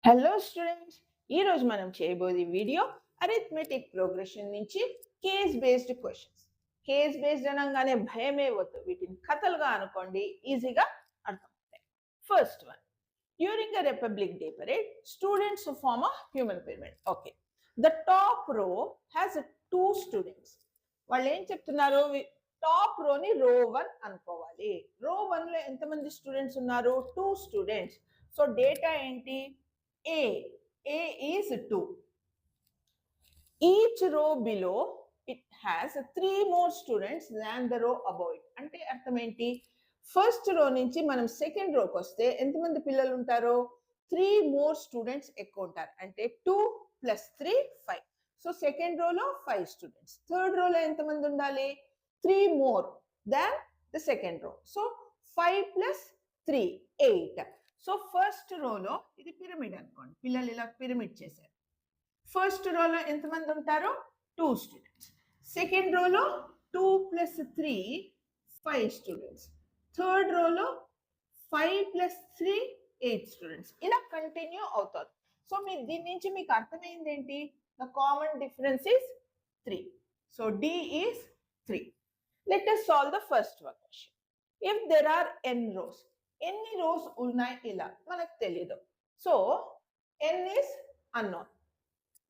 Hello students, ఈరోజు మనం చేయబోయే వీడియో అరిథమెటిక్ ప్రోగ్రెషన్ నుంచి case based questions. Case based అనగానే భయమే వద్దు, వీటిని కథలుగా అనుకోండి, ఈజీగా అర్థమవుతాయి. First one, during a republic day parade students form a human pyramid. Okay, the top row has 2 students. వాళ్ళు ఏం చెప్తున్నారు? టాప్ రోని రో 1 అనుకోవాలి. రో 1 లో ఎంతమంది స్టూడెంట్స్ ఉన్నారు? 2 స్టూడెంట్స్. సో డేటా ఏంటి? A. A is 2. Each row below it has 3 more students than the row above it. అంటే అర్థం ఏంటి? ఫస్ట్ రో నుంచి మనం సెకండ్ రోకి వస్తే ఎంతమంది పిల్లలు ఉంటారో 3 మోర్ స్టూడెంట్స్ ఎక్కువ ఉంటారు. అంటే 2 + 3 5. సో సెకండ్ రోలో 5 స్టూడెంట్స్. థర్డ్ రోలో ఎంతమంది ఉండాలి? 3 more than the second row. So 5 + 3 8. So first రోలో ఇది పిరమిడ్ అనుకోండి, పిల్లలు ఇలా పిరమిడ్ చేశారు. ఫస్ట్ రోలో ఎంతమంది ఉంటారు? 2 స్టూడెంట్స్. సెకండ్ రోలో 2 + 3 5 స్టూడెంట్స్. థర్డ్ రోలో 5 + 3 8 స్టూడెంట్స్. ఇలా కంటిన్యూ అవుతుంది. సో మీరు దీని నుంచి మీకు అర్థమైంది ఏంటి? The common difference is 3. So D is 3. Let us solve the first one question. If there are n rows, ఎన్ని రోస్ ఉన్నాయి ఇలా మనకు తెలియదు. So n is unknown,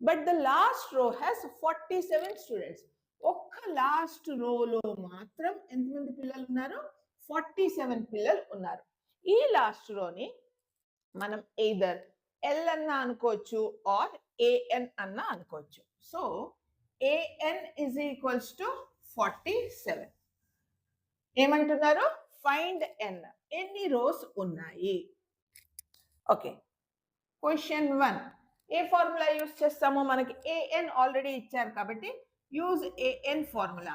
but the last రో హ్యాస్ 47 స్టూడెంట్స్. ఒక్క లాస్ట్ రోలో మాత్రం ఎంతమంది పిల్లలు ఉన్నారు? 47 పిల్లలు ఉన్నారు. ఈ లాస్ట్ రోని మనం ఎయిదర్ L అన్నా అనుకోవచ్చు ఆర్ AN అన్నా అనుకోవచ్చు. So AN is equals to 47. ఏమంటున్నారు? Find n. ఎన్ని రోస్ ఉన్నాయి? Okay, question 1. ఏ ఫార్ములా యూజ్ చేస్తామో? మనకి an ఆల్రెడీ ఇచ్చారు కాబట్టి use an formula.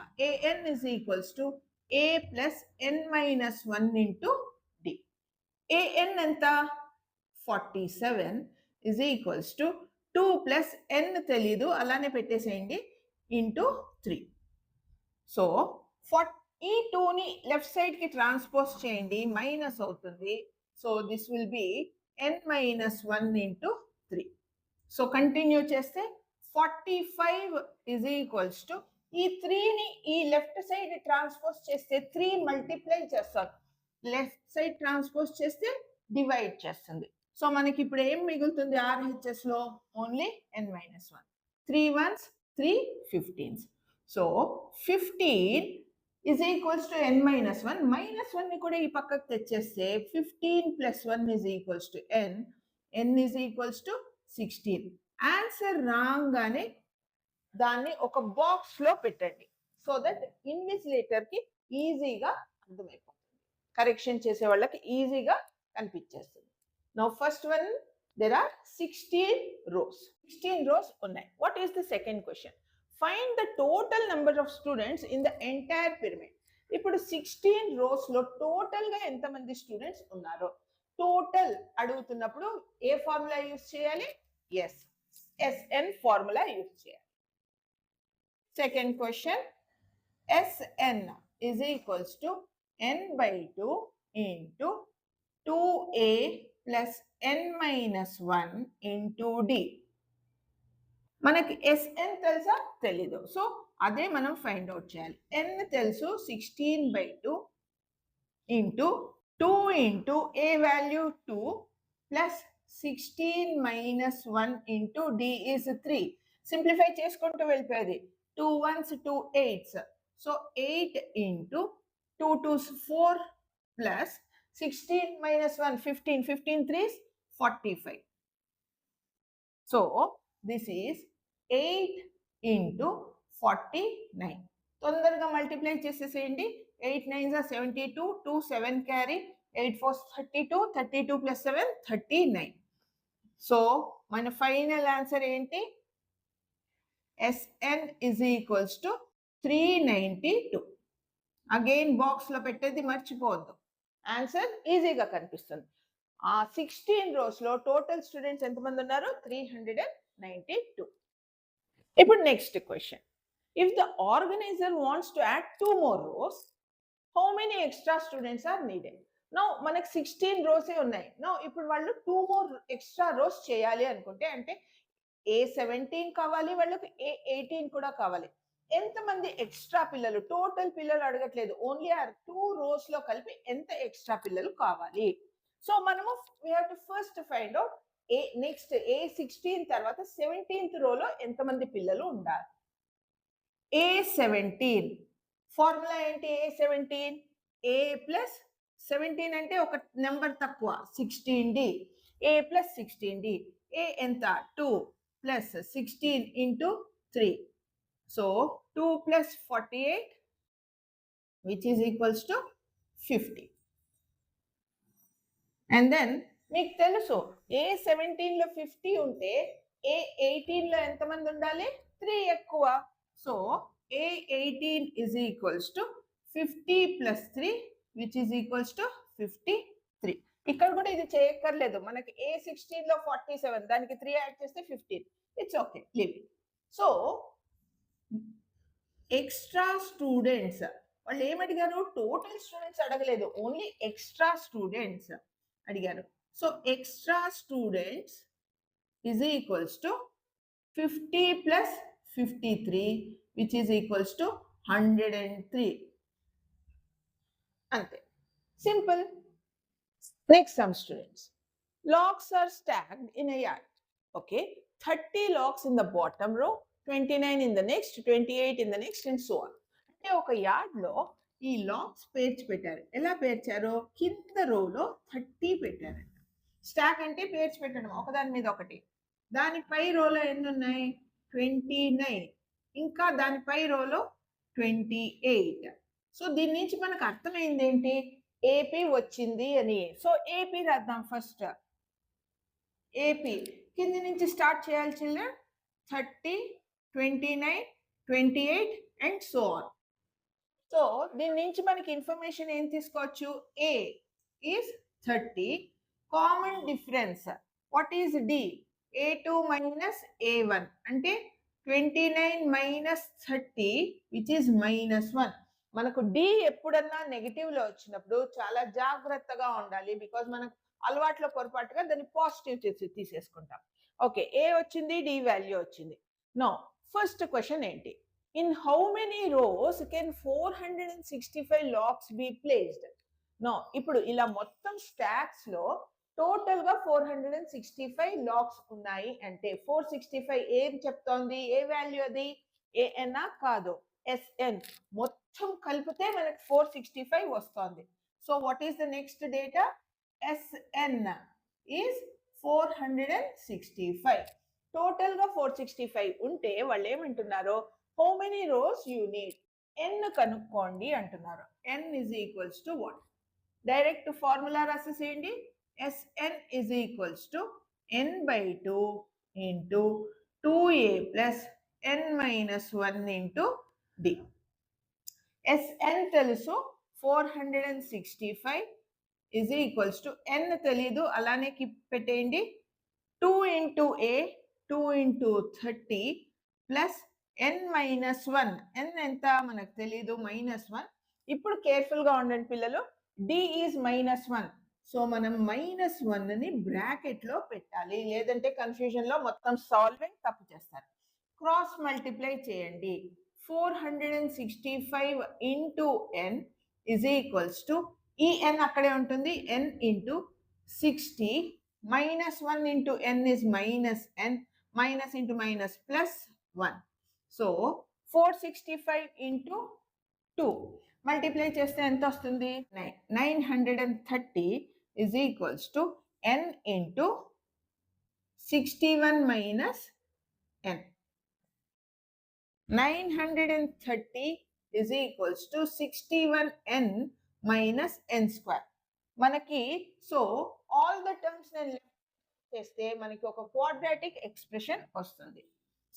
an is equals to a plus n minus 1 into d. an ఎంత? 47 is equals to 2 plus n తెలీదు, అలానే పెట్టేసేయండి, ఇంటూ 3. సో ఈ 2ని లెఫ్ట్ సైడ్ కి ట్రాన్స్పోజ్ చేయండి, మైనస్ అవుతుంది. So this will be n minus 1 into 3. So continue చేస్తే 45 is equals to ఈ 3ని ఈ లెఫ్ట్ సైడ్ ట్రాన్స్పోజ్ చేస్తే 3 మల్టిప్లై చేస్తారు, లెఫ్ట్ సైడ్ ట్రాన్స్పోజ్ చేస్తే డివైడ్ చేస్తుంది. సో మనకి ఇప్పుడు ఏం మిగులుతుంది? RHS లో only n minus 1. 3 ones 3 15s. So 15 is equals to n minus 1. Minus 1 ని కూడా ఈ పక్కకు తెచ్చేస్తే 15 + 1 is equals to n. n is equals to 16. Answer రాగానే దాన్ని ఒక బాక్స్ లో పెట్టండి, సో దట్ ఇన్విజిలేటర్ కి ఈజీగా అర్థమైపోతుంది, కరెక్షన్ చేసే వాళ్ళకి ఈజీగా కనిపించేస్తుంది. Now first one, there are 16 rows. 16 rows ఉన్నాయి. What is the second question? Find the total number of students in the entire pyramid. ఇప్పుడు 16 rows లో టోటల్ గా ఎంతమంది స్టూడెంట్స్ ఉన్నారో టోటల్ అడుగుతున్నప్పుడు ఏ ఫార్ములా యూజ్ చేయాలి? ఎస్, SN ఫార్ములా యూజ్ చేయాలి. Second question, SN is equals to n/2 into 2a plus n minus 1 into d. మనకి SN తెలుసా? తెలీదు. సో అదే మనం ఫైండ్ అవుట్ చేయాలి. n తెలుసు, 16/2 into 2 into a value 2 plus 16 minus 1 into d is 3. Simplify చేసుకుంటూ వెళ్ళిపోయేది. 2 ones 2 8s. So 8 into 2 2s 4 plus 16 minus 1 15, 15 3s 45. So this is 8 into 49. తొందరగా మల్టిప్లై చేసేసేయండి. 8 9s are 72, 2 7 carry, 8 4s 32, 32 + 7 39. So మన final answer ఏంటి? SN is equals to 392. Again box లో పెట్టేది మర్చిపోవద్దు, answer ఈజీగా కనిపిస్తుంది. 16 rows లో టోటల్ స్టూడెంట్స్ ఎంతమంది ఉన్నారు? 392. ఇప్పుడు next question, if the organizer wants to add 2 more rows, how many extra students are needed? Now మనకి 16 రోసే ఉన్నాయి. నౌ ఇప్పుడు వాళ్ళు 2 మోర్ ఎక్స్ట్రా రోస్ చేయాలి అనుకుంటే, అంటే A17 కావాలి, వాళ్ళకి A18 కూడా కావాలి. ఎంతమంది ఎక్స్ట్రా పిల్లలు, టోటల్ పిల్లలు అడగట్లేదు, ఓన్లీ ఆ 2 రోస్ లో కలిపి ఎంత ఎక్స్ట్రా పిల్లలు కావాలి. సో మనము we have to first find out next A16 తర్వాత 17th రోలో ఎంతమంది పిల్లలు ఉండాలి. A17 ఫార్ములా ఏంటి? A17 A ప్లస్ 17 అంటే ఒక నెంబర్ తక్కువ 16D. A plus 16D. A ఎంత? 2 plus 16 into 3. So 2 plus 48 which is equals to 50. And then మీకు తెలుసు A17 లో 50 ఉంటే A18 లో ఎంతమంది ఉండాలి? 3 ఎక్కువ. So A18 is equals to 50 plus 3 which is equals to 53. ఇక్కడ కూడా ఇది చేయక్కర్లేదు, మనకి A16 లో 47, దానికి 3 యాడ్ చేస్తే 15. It's okay, leave it. So extra students వాళ్ళు ఏమడిగారు? టోటల్ స్టూడెంట్స్ అడగలేదు, ఓన్లీ ఎక్స్ట్రా స్టూడెంట్స్ అడిగారు. So extra students is equals to 50 plus 53 which is equals to 103. అంతే, simple. Next some students. Logs are stacked in a yard. Okay, 30 logs in the bottom row, 29 in the next, 28 in the next and so on. అంటే ఒక yard లో ఈ logs పేర్చి పెట్టారు. ఎలా పేర్చారో, కింద రోలో 30 పెట్టారంట. స్టాక్ అంటే పేర్చి పెట్టడం, ఒకదాని మీద ఒకటి. దానిపై రోలో ఎన్ని ఉన్నాయి? 29. ఇంకా దానిపై రోలో 28. సో దీని నుంచి మనకు అర్థమైంది ఏంటి? ఏపీ వచ్చింది అని. సో ఏపీ రాద్దాం ఫస్ట్. ఏపీ కింది నుంచి స్టార్ట్ చేయాలి children. 30, 29, 28 and so on. So దీని నుంచి మనకి ఇన్ఫర్మేషన్ ఏం తీసుకోవచ్చు? A is 30. Common difference what is D? A2 minus A1 అంటే 29 minus 30 which is -1. మనకు డి ఎప్పుడన్నా నెగటివ్ లో వచ్చినప్పుడు చాలా జాగ్రత్తగా ఉండాలి, బికాజ్ మనకు అలవాట్లో పొరపాటుగా దాన్ని పాజిటివ్ తీసేసుకుంటాం. ఓకే, ఏ వచ్చింది, డి వాల్యూ వచ్చింది. నో ఫస్ట్ క్వశ్చన్ ఏంటి? In how many rows can 465 logs be placed? Now ఇప్పుడు ఇలా మొత్తం స్టాక్స్ లో టోటల్ గా 465 లాగ్స్ ఉన్నాయి అంటే 465 ఏం చెప్తోంది? ఏ వాల్యూ అది? ఏఎన్ కాదు, ఎస్ఎన్. మొత్తం కలిపితే మనకి 465 వస్తుంది. So what is the next data? SN is 465. Total గా 465 ఉంటే వాళ్ళు ఏమంటున్నారు? How many rows you need? N కనుక్కోండి అంటున్నారు. N is equals to what? Direct formula రాసేసేయండి. Sn is equals to n by 2 into 2a plus n minus 1 into d. Sn తెలుసు 465 is equals to n తెలీదు, అలానే పెట్టేయండి. 2 into a 2 into 30 plus n minus 1. n ఎంత మనకు తెలీదు, -1. ఇప్పుడు careful గా ఉండండి పిల్లలు. d is -1. సో మనం -1 ని బ్రాకెట్ లో పెట్టాలి, లేదంటే కన్ఫ్యూజన్ లో మొత్తం సాల్వింగ్ తప్పు చేస్తారు. క్రాస్ మల్టిప్లై చేయండి. 465 into n is equals to, ఈ n అక్కడే ఉంటుంది, n into 60 -1 into n is -n, minus into minus plus 1. So 465 into 2 multiply చేస్తే ఎంత వస్తుంది? 930 is equals to n into 61 minus n. 930 is equals to 61n minus n square. మనకి so all the terms నేను చేస్తే మనకి ఒక quadratic expression వస్తుంది.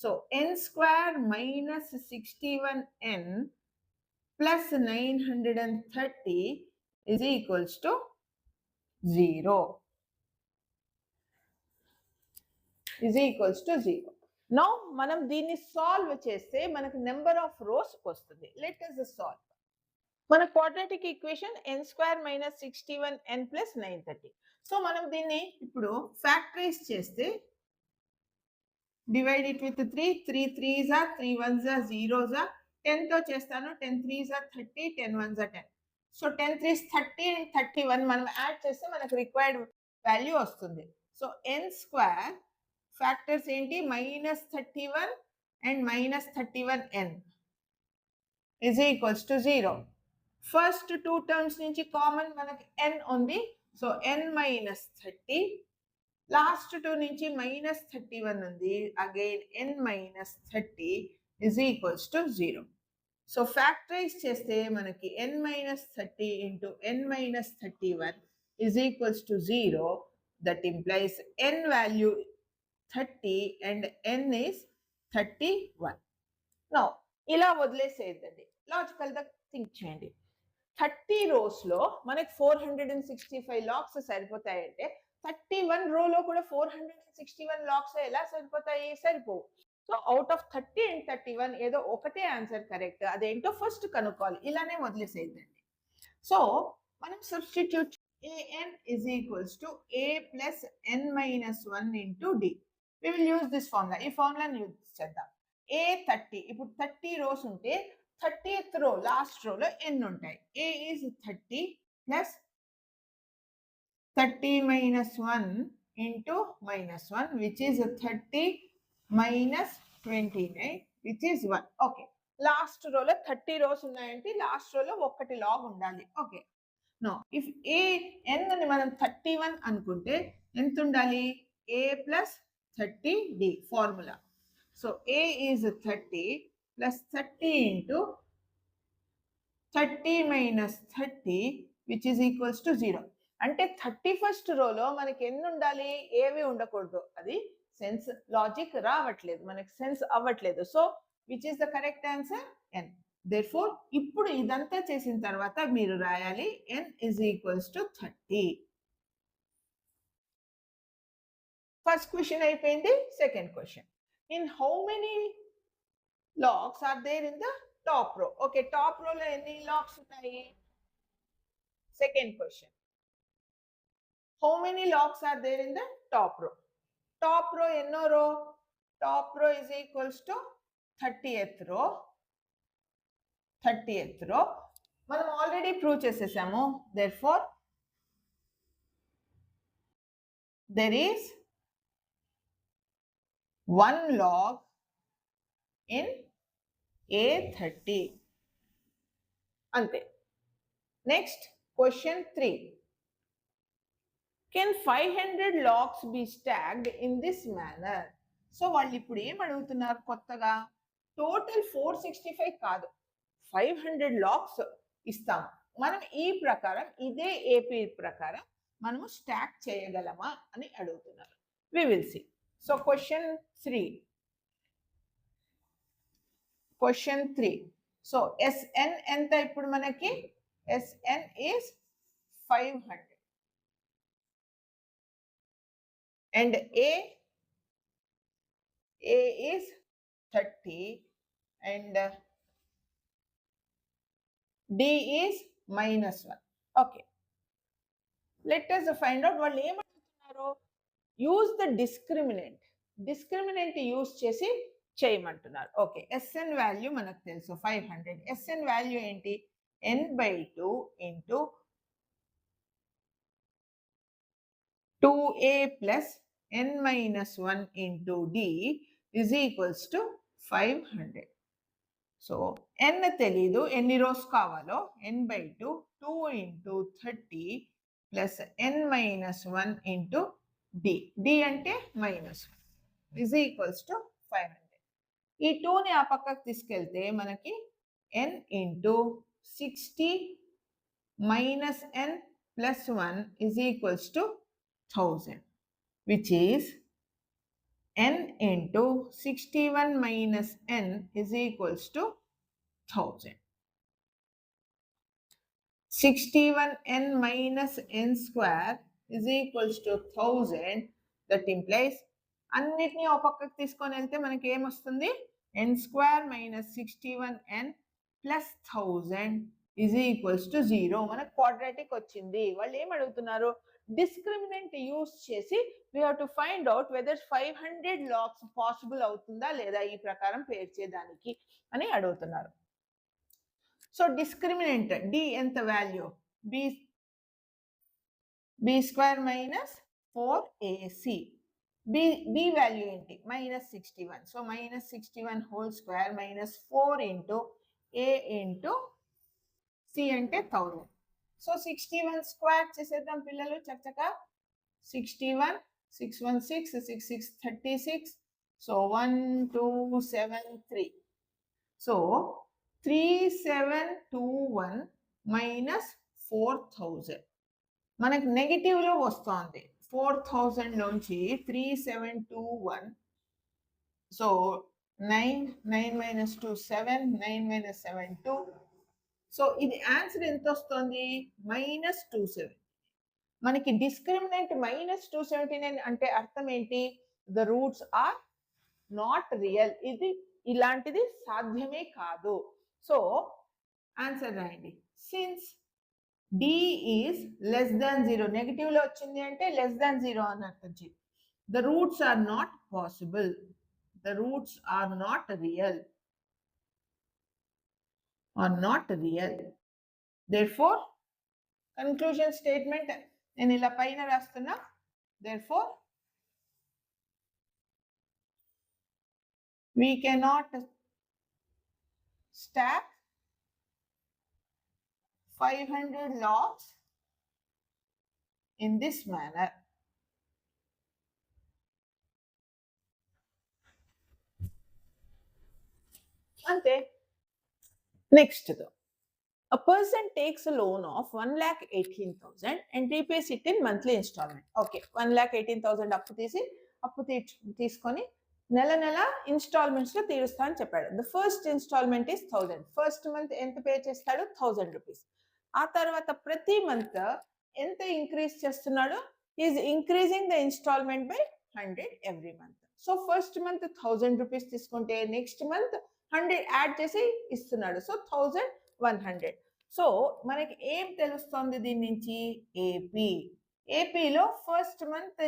So n square minus 61n plus 930 is equals to 0. Is equals to 0. Now మనం దీన్ని solve చేస్తే మనకు నెంబర్ ఆఫ్ రోస్ వస్తుంది. Let us solve. మన quadratic equation n square minus 61n plus 930. So మనం దీన్ని ఇప్పుడు ఫ్యాక్టరైజ్ చేస్తే divide it with 3, 3 3s are 3 1s are 0s are 10 తో చేస్తాను 10 3s are 30, 10 1s are 10. So 10 3s 30 and 31 మనం add చేస్తే మనకు రిక్వైర్డ్ వాల్యూ వస్తుంది. సో n స్క్వేర్ ఫ్యాక్టర్స్ ఏంటి -31 and -31n is equals to 0. First two terms నుంచి common మనకి n ఉంది. So n minus 30, last two నుంచి -31 ఉంది. Again n minus 30 is equals to 0. So factorise చేస్తే మనకి n minus 30 into n minus 31 is equals to 0. That implies n value 30 and n is 31. Now ఇలా వదిలేసేదండి. లాజికల్గా think చేయండి. 30 rows లో మనకి 465 లాక్స్ సరిపోతాయంటే 31 రోలో కూడా 461 లాక్స్ ఎలా సరిపోతాయి? సరిపోవు. సో అవుట్ ఆఫ్ 30 అండ్ 31 ఏదో ఒకటే ఆన్సర్ కరెక్ట్. అదేంటో ఫస్ట్ కనుక్కోవాలి. ఇలానే వదిలేసేయండి. సో మనం substitute an is equals to a plus n minus 1 into d. We will use this formula. ఈ ఫార్ములాని యూజ్ చేద్దాం. a 30, ఇప్పుడు 30 rows ఉంటే 30th row లాస్ట్ రోలో ఎన్ని ఉంటాయి? a is 30 plus 30 minus 1 into minus 1 which is 30 minus 29 which is 1. Okay, last రోలో 30 rows ఉన్నాయంటే last రోలో ఒకటి లాగ్ ఉండాలి. Okay, now if a n అని మనం 31 అనుకుంటే ఎంత ఉండాలి? a plus 30d formula. So a is 30 plus 30 into 30 minus 30 which is equals to 0. అంటే 31st రోలో మనకి ఎన్ని ఉండాలి? ఏవి ఉండకూడదు. అది సెన్స్ లాజిక్ రావట్లేదు, మనకి సెన్స్ అవ్వట్లేదు. So which is the correct answer? n. Therefore ఇప్పుడు ఇదంతా చేసిన తర్వాత మీరు రాయాలి n is equals to 30. First question అయిపోయింది. Second question, in how many locks are there in the top row? Okay, top రోలో ఎన్ని లాక్స్ ఉన్నాయి? Second question, how many locks are there in the top row? Top row ఎన్నో రో? Top రో is equals to 30th రో. 30th రో మనం already prove చేసేసాము. therefore there is one log in A30. అంతే. Next question 3, can 500 logs be stacked in this manner? So వాళ్ళు ఇప్పుడు ఏం అడుగుతున్నారు కొత్తగా? టోటల్ 465 కాదు, 500 లాక్స్ ఇస్తాం. మనం ఈ ప్రకారం ఇదే ఏపీ ప్రకారం మనము స్టాక్ చేయగలమా అని అడుగుతున్నారు. We will see. So question 3. So SN ఎంత ఇప్పుడు మనకి? SN is 500 and A is 30 and D is -1. Okay, let us find out వాళ్ళు ఏమంటున్నారు. యూజ్ ద డిస్క్రిమినెంట్ యూజ్ చేసి చేయమంటున్నారు. ఓకే, SN వాల్యూ మనకు తెలుసు 500. SN వాల్యూ ఏంటి? n/2 into 2a plus n minus 1 into d is equals to 500. So n తెలీదు, ఎన్ని rose కావాలో? n/2 2 into 30 plus n minus 1 into d. d అంటే -1 is equals to 500. ఈ 2ని ఆ పక్కకు తీసుకెళ్తే మనకి n into 60 minus n plus 1 is equals to 1000, which is n into 61 minus n is equals to 1000. 61n minus n square is equals to 1000. That implies అన్నిటినీ ఒక పక్కకు తీసుకొని వెళ్తే మనకి ఏమొస్తుంది? n square minus 61n plus 1000 is equals to 0. మనకు quadratic వచ్చింది. వాళ్ళు ఏం అడుగుతున్నారు, డిస్క్రిమినెంట్ యూస్ చేసి we have to find out whether 500 logs possible అవుతుందా లేదా ఈ ప్రకారం పేర్చేదానికి అని అడుగుతున్నారు. సో డిస్క్రిమినెంట్ డి ఎంత value, b square minus 4ac. B value ఏంటి, -61. So -61 whole square minus 4 into a into c అంటే 1000. సో 61 స్క్వేర్ చేసేద్దాం పిల్లలు చక్కగా. 61 616 66 36. సో 1273. సో 3721 మైనస్ 4000 మనకు నెగిటివ్ లో వస్తుంది. 4000 నుంచి 3721. So 9 minus 2 7, 9 minus 7 2. సో ఇది ఆన్సర్ ఎంత వస్తుంది, -270. మనకి డిస్క్రిమినెంట్ -279 అంటే అర్థం ఏంటి, the roots are not real. ఇది ఇలాంటిది సాధ్యమే కాదు. సో ఆన్సర్ రాయండి. Since d is less than 0, negative లో వచ్చింది అంటే less than 0 అని అర్థం చేయండి. The roots are not possible. The roots are not real. Are not real. Therefore, conclusion statement నేను ఇలా పైన రాస్తున్నా. Therefore, we cannot stack 500 logs in this manner. Ante next, a person takes a loan of 1,18,000 and repays it in monthly installment. Okay, 1,18,000 అప్పు తీసుకొని నెల నెల instalments లో తీరుస్తా అని చెప్పాడు. The first installment is 1000. First month ఎంత పే చేస్తాడు, 1000 రూపీస్. ఆ తర్వాత ప్రతి మంత్ ఎంత ఇంక్రీజ్ చేస్తున్నాడు, is increasing the installment by 100 every month. So first month 1000 rupees తీసుకుంటే నెక్స్ట్ మంత్ 100 యాడ్ చేసి ఇస్తున్నాడు. సో 1100. సో మనకి ఏం తెలుస్తుంది దీని నుంచి, ఏపీలో ఫస్ట్ మంత్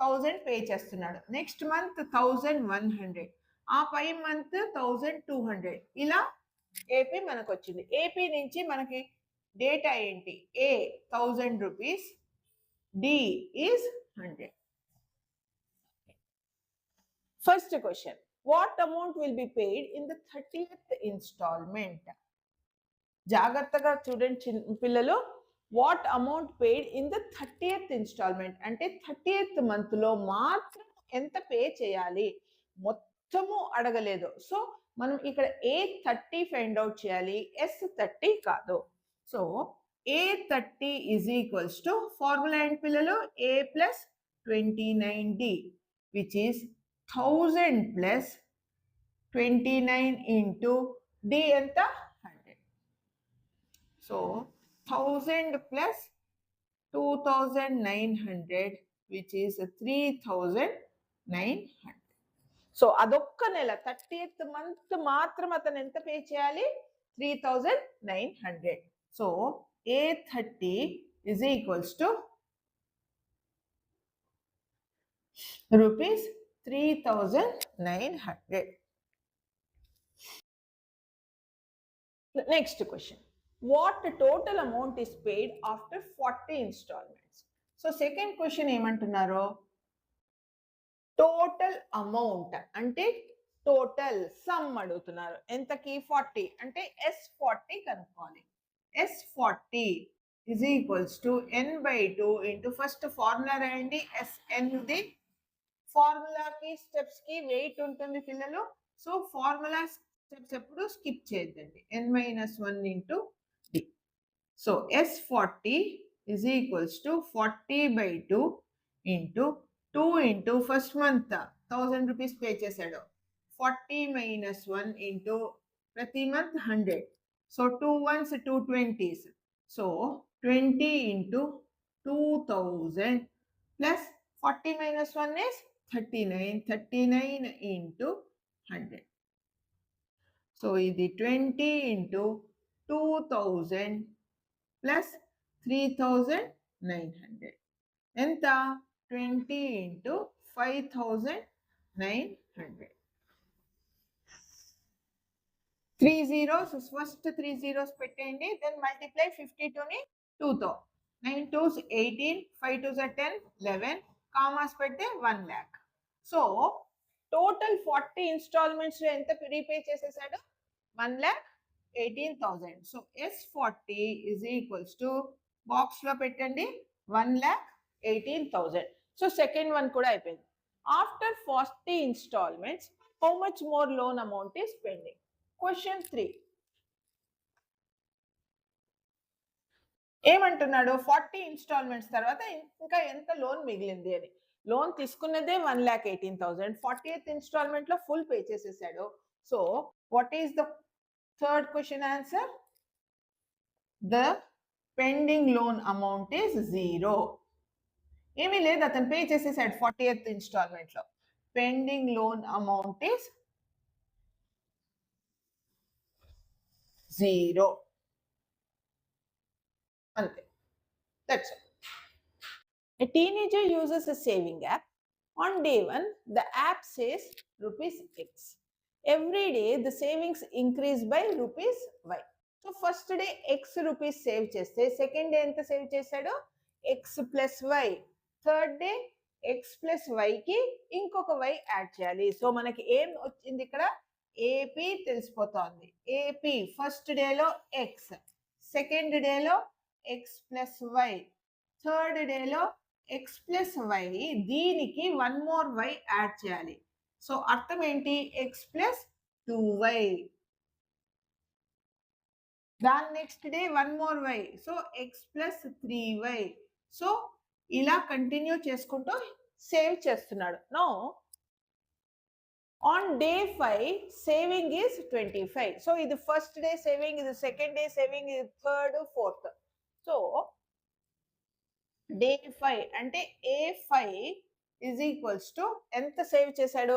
1000 పే చేస్తున్నాడు, నెక్స్ట్ మంత్ 1100, ఆ పై మంత్ 1200. ఇలా ఏపీ మనకు వచ్చింది. ఏపీ నుంచి మనకి డేటా ఏంటి, a 1000 rupees, d is 100. First question, what amount will be paid in the 30th installment. జాగ్రత్తగా చూడండి పిల్లలు. What amount paid in the 30th installment అంటే 30th మంత్ లో మాత్రం ఎంత పే చేయాలి, మొత్తము అడగలేదు. సో మనం ఇక్కడ A30 ఫైండ్ అవుట్ చేయాలి, S30 కాదు. So A30 is equals to formula ఏంటి పిల్లలు, A plus 29D which is 1000 plus 29 into D ఎంత 100. So 1000 plus 2900 which is 3900. So అదొక్క నెల 30th మంత్ మాత్రం అతను ఎంత పే చేయాలి, 3900. So A30 is equals to rupees 3900. Next question, what total amount is paid after 40 installments. So second question ఏమంటున్నారు, total amount అంటే total some అడుగుతున్నారు. ఎంతకి 40 అంటే S40 కనుక్కోవాలి. S40 is equals to n/2 into first formula రాయండి. SN the ఫార్ములాకి steps కి wait ఉంటుంది పిల్లలు. సో ఫార్ములా స్టెప్స్ ఎప్పుడు స్కిప్ చేయొద్దండి. n-1 into D. So S40 is equals to 40/2 into 2 into first month 1000 rupees pay చేశాడు. 40 minus 1 into ప్రతి month 100. So 2 ones 220s. So 20 into 2000 plus 40 minus 1 is 39. 39 into 100. So ఇది 20 into 2000 plus 3900 ఎంత 20 into 5900 3 zeros first 3 zeros పెట్టండి then multiply 52ని 2తో 9 2s 18 5 2s 10 11 commas పెడితే 1 lakh so total 40 instalments లో ఎంత repay చేసేసాడు 1,18,000 so S40 is equals to box లో పెట్టండి 1,18,000 సో సెకండ్ వన్ కూడా అయిపోయింది after 40 installments how much more loan amount is pending question 3 ఏమంటున్నాడు 40 ఇన్స్టాల్మెంట్స్ తర్వాత ఇంకా ఎంత లోన్ మిగిలింది అని లోన్ తీసుకున్నదే 1,18,000 40th ఇన్స్టాల్మెంట్ లో ఫుల్ పే చేసేసాడు so what is the third question answer the pending loan amount is 0 ఏమీ లేదు అతను పే చేసేసాడు 40th ఇన్స్టాల్మెంట్ లో పెండింగ్ లోన్ అమౌంట్ ఈస్ 0 అంతే that's it A teenager uses a saving app. On day 1, the app says rupees X. Every day, the savings increase by rupees Y. So, first day X rupees save cheste, second day enta save chesado X plus Y. Third day X plus Y ki inkoka Y add cheyali. So, manaki em ochindi ikkada AP telisipothundi. AP first day lo X, second day lo X plus Y, third day lo X plus Y దీనికి 1 more Y add చేయాలి so అర్థం ఏంటి X plus 2Y దాని next day 1 more Y so X plus 3Y so ఇలా continue చేసుకుంటూ save చేస్తున్నాడు now on day 5 saving is 25 so ఇది first day saving ఇది సెకండ్ డే సేవింగ్ ఇది థర్డ్ ఫోర్త్ సో డే 5 అంటే A5 is equals to ఎంత save చేశాడు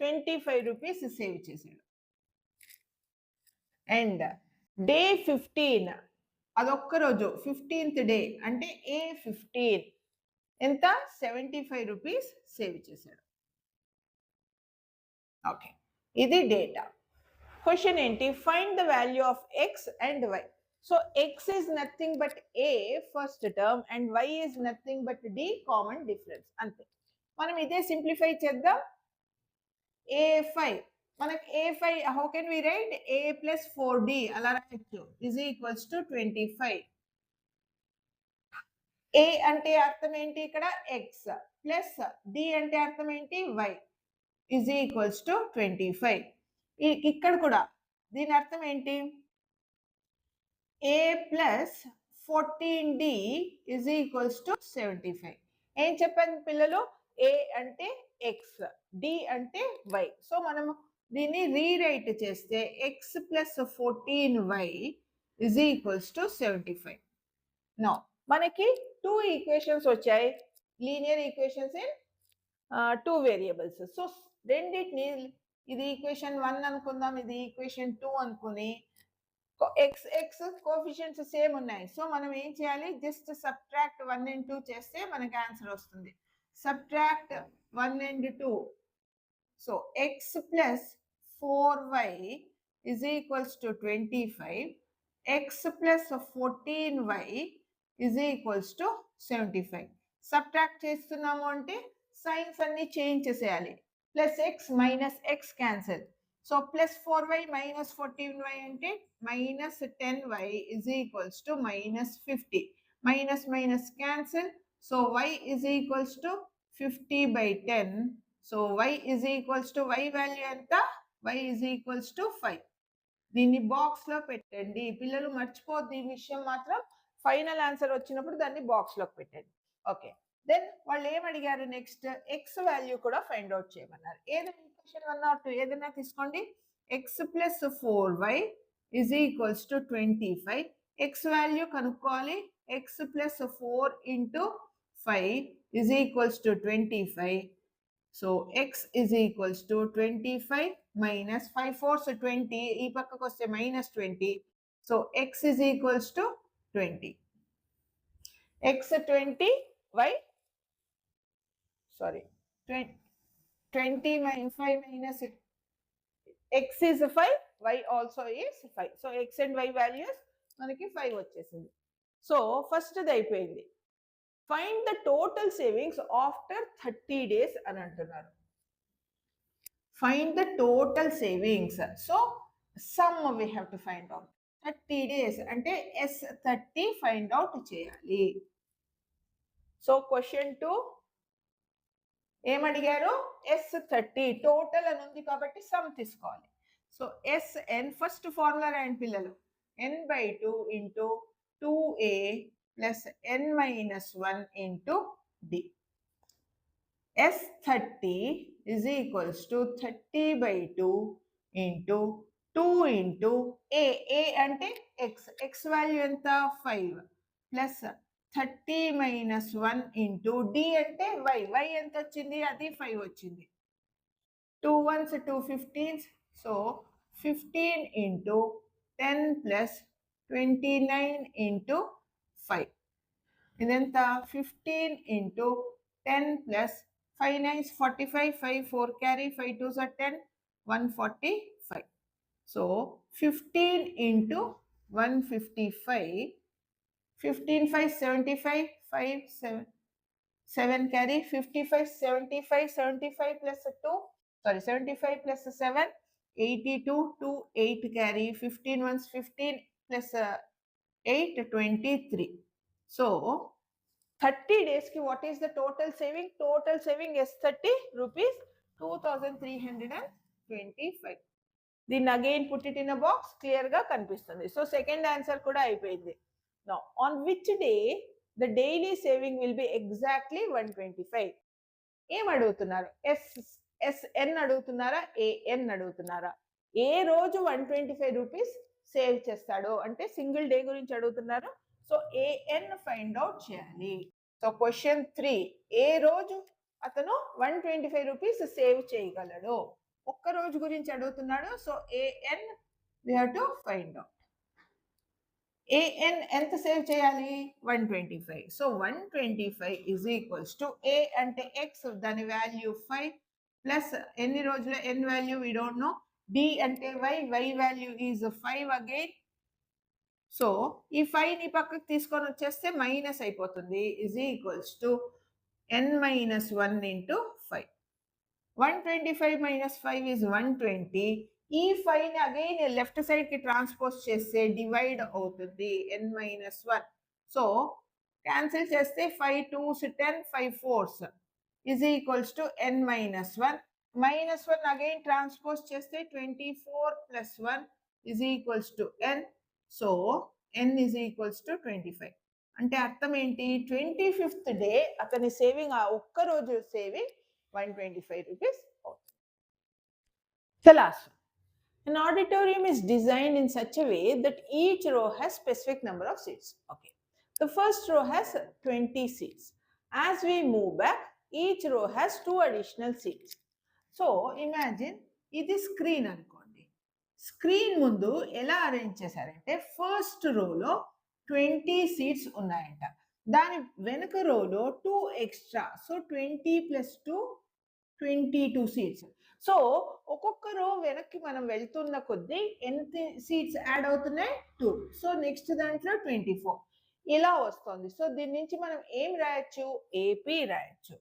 25 rupees save చేశాడు అండ్ డే 15 అదొక్క రోజు 15th డే అంటే A15 ఎంత 75 రూపీస్ సేవ్ చేశాడు ఓకే ఇది డేటా క్వశ్చన్ ఏంటి find the value of X and Y So X is nothing but A first term and Y is nothing but D common difference. అంతే మనం ఇదే simplify చేద్దాం A5 మనకి A5 how can we write A plus 4D అలా రాయొచ్చు is equals to 25 A అంటే అర్థం ఏంటి ఇక్కడ X ప్లస్ D అంటే అర్థం ఏంటి Y is equals to 25 ఇక్కడ కూడా దీని అర్థం ఏంటి A plus 14D is equals to 75. ఏం చెప్పాను పిల్లలు A అంటే X, D అంటే Y. సో మనం దీన్ని రీరైట్ చేస్తే X plus 14Y is equals to 75. Now, మనకి 2 ఈక్వేషన్స్ వచ్చాయి linear equations in 2 variables so రెండింటిని ఇది ఈక్వేషన్ 1 అనుకుందాం ఇది ఈక్వేషన్ 2 అనుకుని x కోఎఫిషియెంట్స్ సేమ్ ఉన్నాయి సో మనం ఏం చేయాలి జస్ట్ సబ్ట్రాక్ట్ 1 and 2 చేస్తే మనకి ఆన్సర్ వస్తుంది subtract 1 and 2 so x plus 4y is equals to 25 x plus 14y is equals to 75 subtract చేస్తున్నాము అంటే సైన్స్ అన్ని చేంజ్ చేసేయాలి plus x minus x cancel so plus 4y minus 14y అంటే minus 10y is equals to minus 50 minus minus cancel so y is equals to 50 by 10 so y is equals to y value ఎంత y is equals to 5 దీన్ని box లో పెట్టండి పిల్లలు మర్చిపోద్ది ఈ విషయం మాత్రం final answer వచ్చినప్పుడు దాన్ని బాక్స్ లోకి పెట్టండి ఓకే దెన్ వాళ్ళు ఏం అడిగారు నెక్స్ట్ ఎక్స్ వాల్యూ కూడా ఫైండ్ అవుట్ చేయమన్నారు ఏదైనా ఈక్వేషన్ 1 or 2 ఏదైనా తీసుకోండి X plus 4y is equals to 25 X value కనుక్కోవాలి X plus 4 into 5 is equals to 25 so x is equals to 25 minus 5 4s 20 ఈ పక్కకు వస్తే minus 20 so x is equals to 20. X 20, y, sorry, 20 minus 5 minus x is 5, y also is 5. So x and y values మనకి 5 వచ్చేసింది. So ఫస్ట్ది అయిపోయింది. Find the total savings after 30 days అని అంటున్నారు. Find the total savings. So some we have to find out. 30 days అంటే S30 find out చేయాలి. So question 2 ఏమడిగారు? S30 total అని ఉంది కాబట్టి సమ్ తీసుకోవాలి. సో SN ఫస్ట్ ఫార్ములా రాయండి పిల్లలు. n/2 into 2a plus n minus 1 into d. S30 is equals to 30/2 into 2 into a. A అంటే x. X value ఎంత? 5 plus 30 minus 1 into d అంటే y. Y ఎంత వచ్చింది? అది 5 వచ్చింది. 2 ones 2 15s. So 15 into 10 plus 29 into 5. ఇదెంత? 15 into 10 plus 5 9s 45, 5 4 carry, 5 2s are 10, 145. So 15 into 155, 15 5 75, 5 7 7 carry, 55 75, 75 plus 2, sorry 75 plus 7, 82, 2 8 carry, 15 ones 15 plus 8 23. So 30 days ki what is the total saving? Total saving S30 rupees 2325. Then again put it in a box, clear ga kanipistundi. So second answer kuda అయిపోయింది. Now on which day the daily saving will be exactly 125? ఏం అడుగుతున్నారు? SN అడుగుతున్నారా? AN అడుగుతున్నారా? ఏ రోజు 125 rupees save చేస్తాడో అంటే single day గురించి అడుగుతున్నారు. సో AN ఫైండ్ అవుట్ చేయాలి. సో క్వశ్చన్ 3, ఏ రోజు అతను 125 రూపీస్ సేవ్ చేయగలడు? ఒక్క రోజు గురించి అడుగుతున్నాడు. So AN we have to find out. AN ఎంత సేవ్ చేయాలి? 125. So 125 is equals to A అంటే x, దాని వాల్యూ 5 ప్లస్ ఎన్ని రోజుల n value we don't know, d అంటే y, y value is 5 again. So ఈ 5 ని పక్కకు తీసుకొని వచ్చేస్తే మైనస్ అయిపోతుంది. is equals to n minus 1 into 5. 125 minus 5 is 120. ఈ 5 ని అగైన్ లెఫ్ట్ సైడ్ కి ట్రాన్స్పోజ్ చేస్తే డివైడ్ అవుతుంది n minus 1. సో క్యాన్సిల్ చేస్తే 5 2s 10, 5 4s is equals to n minus 1. Minus 1 again transpose చేస్తే 24 plus 1 is equals to n. So n is equals to 25. అంటే అర్థం ఏంటి? 25th డే అతని saving, ఆ ఒక్క రోజు saving 125 rupees. The last one. An auditorium is designed in such a way that each row has specific number of seats. Okay. The first row has 20 seats. As we move back, each row has 2 additional seats. So imagine ఇది screen అనుకోండి. Screen ముందు ఎలా arrange చేశారంటే first రోలో 20 seats ఉన్నాయంట. దాని వెనుక రోలో 2 extra. So 20 plus 2 22 seats. So ఒక్కొక్క రో వెనక్కి మనం వెళ్తున్న కొద్దీ ఎంత సీట్స్ యాడ్ అవుతున్నాయి? 2. సో నెక్స్ట్ దాంట్లో 24 ఇలా వస్తుంది. సో దీని నుంచి మనం ఏం రాయొచ్చు? AP రాయొచ్చు.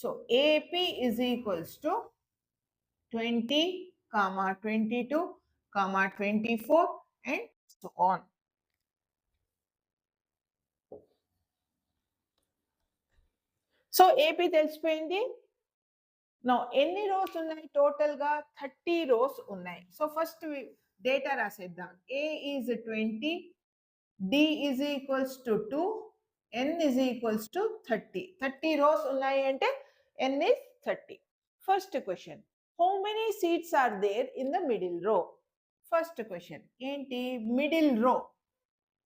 So AP is equals to 20, 22, 24 and so on. So AP తెలిసిపోయింది. నౌ ఎన్ని రోస్ ఉన్నాయి? టోటల్ గా 30 రోస్ ఉన్నాయి. సో ఫస్ట్ డేటా రాసేద్దాం. A is 20, D is equals to 2, N is equals to 30. 30 rows ఉన్నాయి అంటే N is 30. First question, how many seats are there in the middle row? First question ఏంటి? Middle రో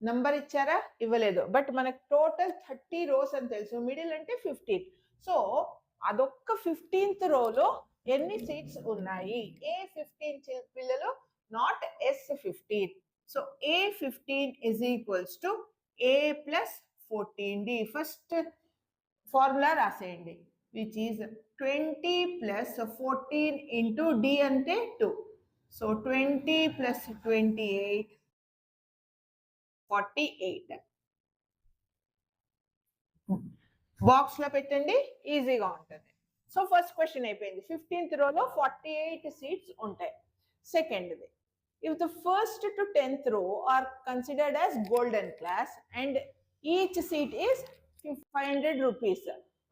number ఇచ్చారా? ఇవ్వలేదు. But మనకు total 30 rose అని తెలుసు. Middle అంటే 15. సో అదొక్క 15th రోలో ఎన్ని సీట్స్ ఉన్నాయి? A15 పిల్లలు, not S15. So A15 is equals to A plus 14D. First formula రాసేయండి, which is 20 plus 14 into D అంటే 2. So 20 plus 28, 48. బాక్స్ లో పెట్టండి, ఈజీగా ఉంటుంది. సో ఫస్ట్ క్వశ్చన్ అయిపోయింది. 15th రోలో 48 సీట్స్ ఉంటాయి. సెకండ్ది, if the first to 10th row are considered as golden class and each seat is 500 rupees.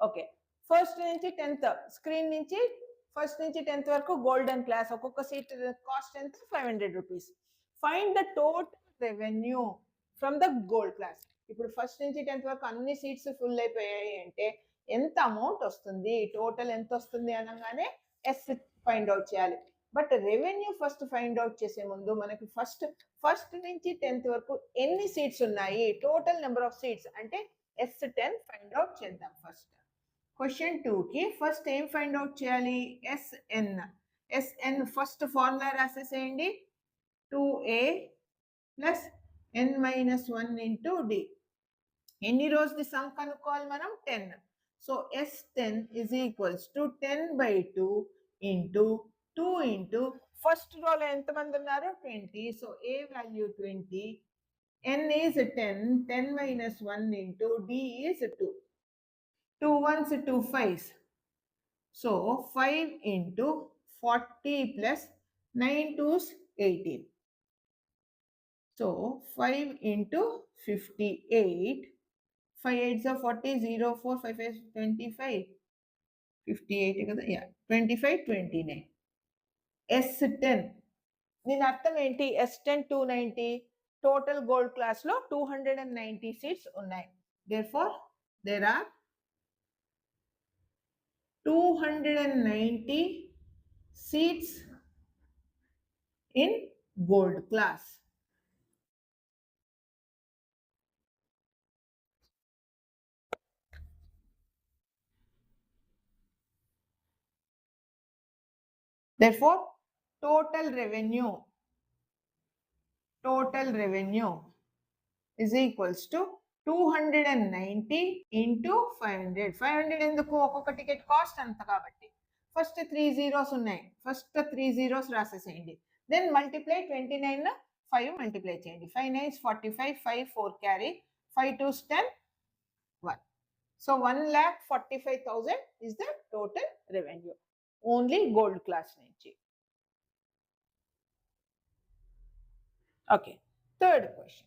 Okay, first నుంచి 10th స్క్రీన్ నుంచి ఫస్ట్ నుంచి 10th వరకు గోల్డెన్ క్లాస్, ఒక్కొక్క సీట్ కాస్ట్ ఎంత? 500 rupees. Find the total revenue from the gold class. ఇప్పుడు first నుంచి 10th వరకు అన్ని సీట్స్ ఫుల్ అయిపోయాయి అంటే ఎంత అమౌంట్ వస్తుంది, టోటల్ ఎంత వస్తుంది అనగానే ఎస్ ఫైండ్ అవుట్ చేయాలి. But revenue first find out చేసే ముందు మనకి ఫస్ట్ నుంచి 10th వరకు ఎన్ని సీట్స్ ఉన్నాయి, టోటల్ నెంబర్ ఆఫ్ సీట్స్ అంటే S10 ఫైండ్ అవుట్ చేద్దాం. ఫస్ట్ క్వశ్చన్ 2 కి ఫస్ట్ ఏం ఫైండ్ అవుట్ చేయాలి? SN ఫస్ట్ ఫార్ములా రాసేసేయండి. 2A plus n-1 into D. ఎన్ని రోస్ ది సమ్ కనుక్కోవాలి మనం? 10. So S10 is equals to 10/2 into 2 into first రోలో ఎంతమంది ఉన్నారు? 20. సో A వాల్యూ 20, N is 10, 10 minus 1 into D is 2. 2 1s 2 5s. So 5 into 40 plus 9 2s 18. So 5 into 58. 5 8s are 40, 0 4 5 5 25. 58 కదా, yeah 25 29. S10 దీని అర్థం ఏంటి? S10 290, టోటల్ గోల్డ్ క్లాస్ లో 290 seats ఉన్నాయి. Therefore there are 290 seats in gold class. Therefore total revenue is equals to 290 into 500. 500 ఎందుకు? ఒక్కొక్క ticket cost అంత కాబట్టి. ఫస్ట్ 3 zeros ఉన్నాయి, ఫస్ట్ 3 zeros రాసేసేయండి. దెన్ మల్టిప్లై 29 5 మల్టిప్లై చేయండి. 5 9s 45, 5 4 carry, 5 2s 10, 1. So 1,45,000 is the total revenue only gold class నుంచి. Okay, third question.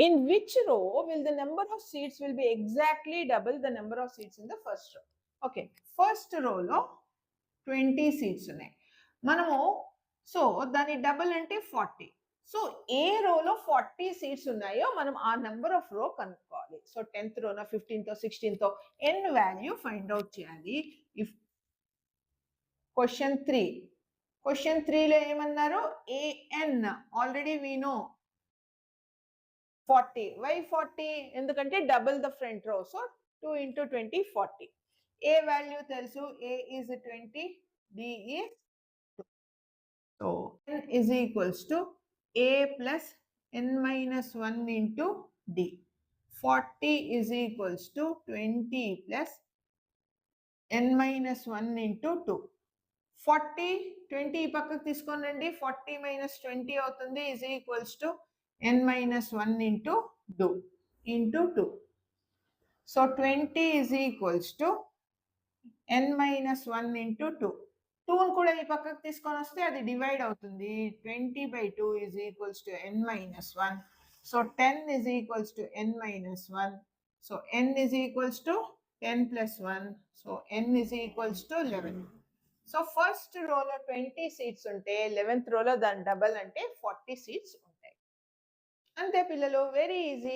In which row will the number of seats will be exactly double the number of seats in the first row? Okay, first row లో 20 seats ఉన్నాయి. మనము so దాని double అంటే 40. So ఏ రోలో 40 seats ఉన్నాయో మనం ఆ number of రో కనుక్కోవాలి. So 10th రోనా 15th 16th n value find out చేయాలి. ఇఫ్ క్వశ్చన్ 3లో ఏమన్నారు? AN already we know 40. Why 40? ఎందుకంటే డబుల్ ద ఫ్రంట్ రో. So 2 into 20 40. A వాల్యూ తెలుసు, A is 20, D is 2. So n is equals to A plus n-1 into D. 40 is equals to 20 plus n-1 into 2. 40 20 పక్కకు తీసుకొని రండి. 40 minus 20 అవుతుంది, is equals to n-1 into 2. So 20 is equals to n-1 into 2. 2 కూడా ఈ పక్కకు తీసుకొని వస్తే అది డివైడ్ అవుతుంది. 20/2 is equals to n-1. So 10 is equals to n-1. So n is equals to 10 plus 1. So n is equals to 11. So first రోలో 20 seats ఉంటే 11th రోలో దాని డబల్ అంటే 40 సీట్స్ ఉంటాయి. అంతే పిల్లలు, వెరీ ఈజీ.